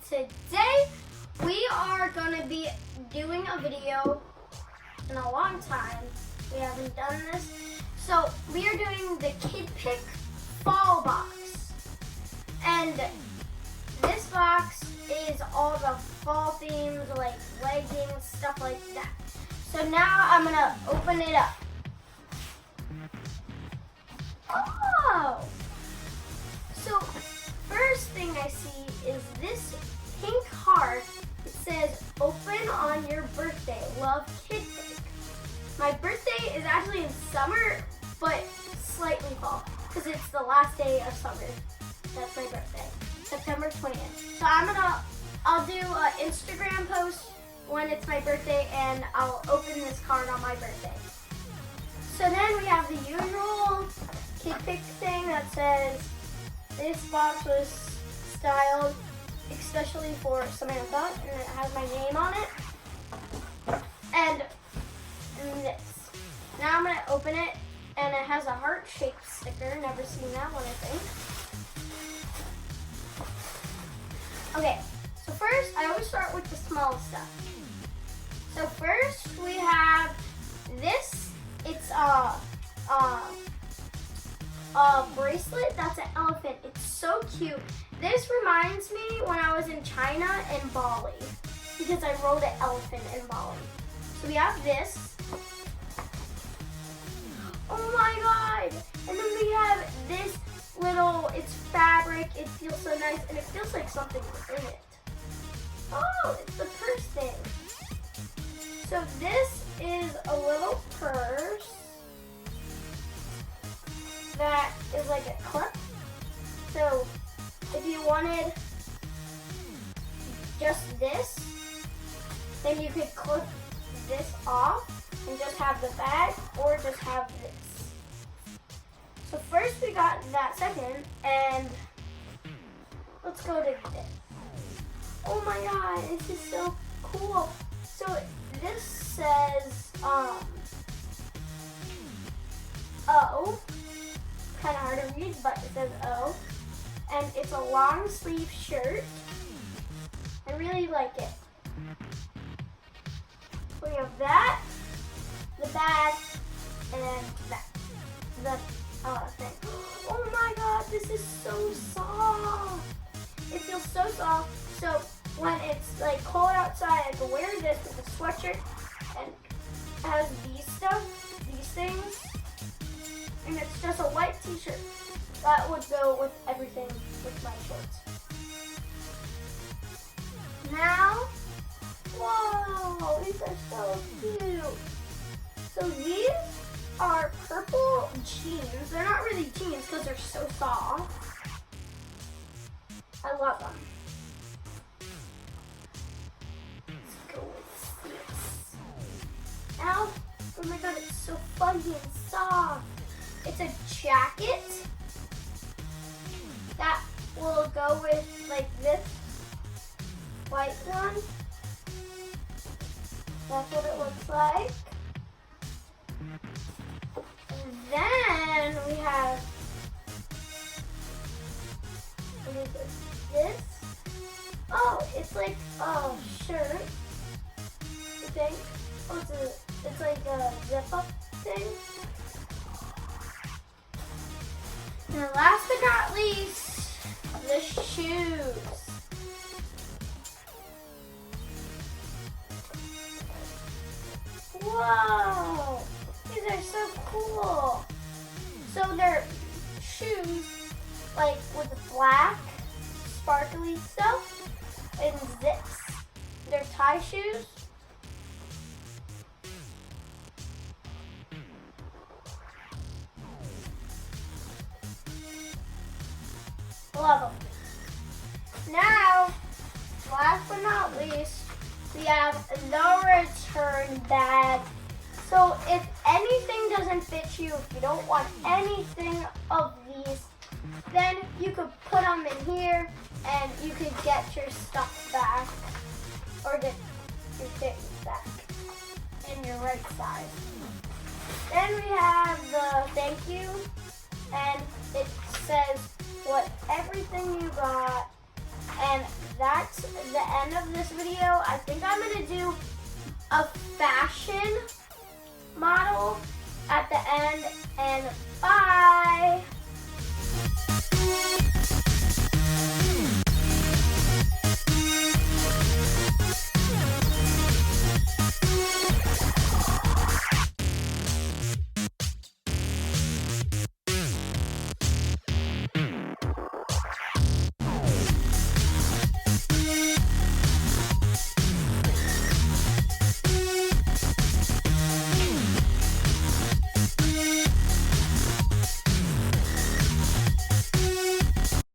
today we are going to be doing a video in a long time. We haven't done this. So we are doing the KidPik fall box. And this box is all the fall themes, like leggings, stuff like that. So now I'm going to open it up. Oh! So first thing I see is this pink heart. It says, open on your birthday. Love, KidPik. My birthday is actually in summer, but slightly fall, because it's the last day of summer. That's my birthday, September 20th. So I'll do an Instagram post when it's my birthday, and I'll open this card on my birthday. So then we have the usual KidPik thing that says, this box was styled especially for Samantha, and it has my name on it. And this. Now I'm going to open it, and it has a heart-shaped sticker. Never seen that one, I think. Okay, so first, I always start with the small stuff. So first, we have this. It's a bracelet that's an elephant. It's so cute. This reminds me when I was in China and Bali, because I rode an elephant in Bali. So we have this. Oh my god! And then we have this little, it's fabric, it feels so nice, and it feels like something's in it. Oh, it's the purse thing. So this is a little purse that is like a clip. So if you wanted just this, then you could clip this off and just have the bag, or just have this. So first we got that second, and let's go to this. Oh my god, this is so cool. So this says O. Kind of hard to read, but it says O. And it's a long sleeve shirt. I really like it. We have that, the bag, and that, the thing. Oh my god, this is so soft. It feels so soft. So when it's like cold outside, I can wear this with a sweatshirt, and it has these things, and it's just a white t-shirt. That would go with everything with my shorts. Now, whoa, these are so cute. So these are purple jeans. They're not really jeans because they're so soft. I love them. Let's go with this. Now, oh my god, it's so fuzzy and soft. It's a jacket that will go with like this white one. That's what it looks like. And then we have, what is this? Oh, it's like a shirt, I think. Oh, it's like a zip up thing. And last but not least, the shoes. Whoa, these are so cool. So they're shoes, like with black, sparkly stuff, and zips. They're tie shoes. Love them. Now, last but not least, we have the return bag. So if anything doesn't fit you, if you don't want anything of these, then you could put them in here and you could get your stuff back, or get your things back in your right side. Then we have the thank you, and it says what everything you got, And that's the end of this video. I think I'm gonna do a fashion model at the end, and bye.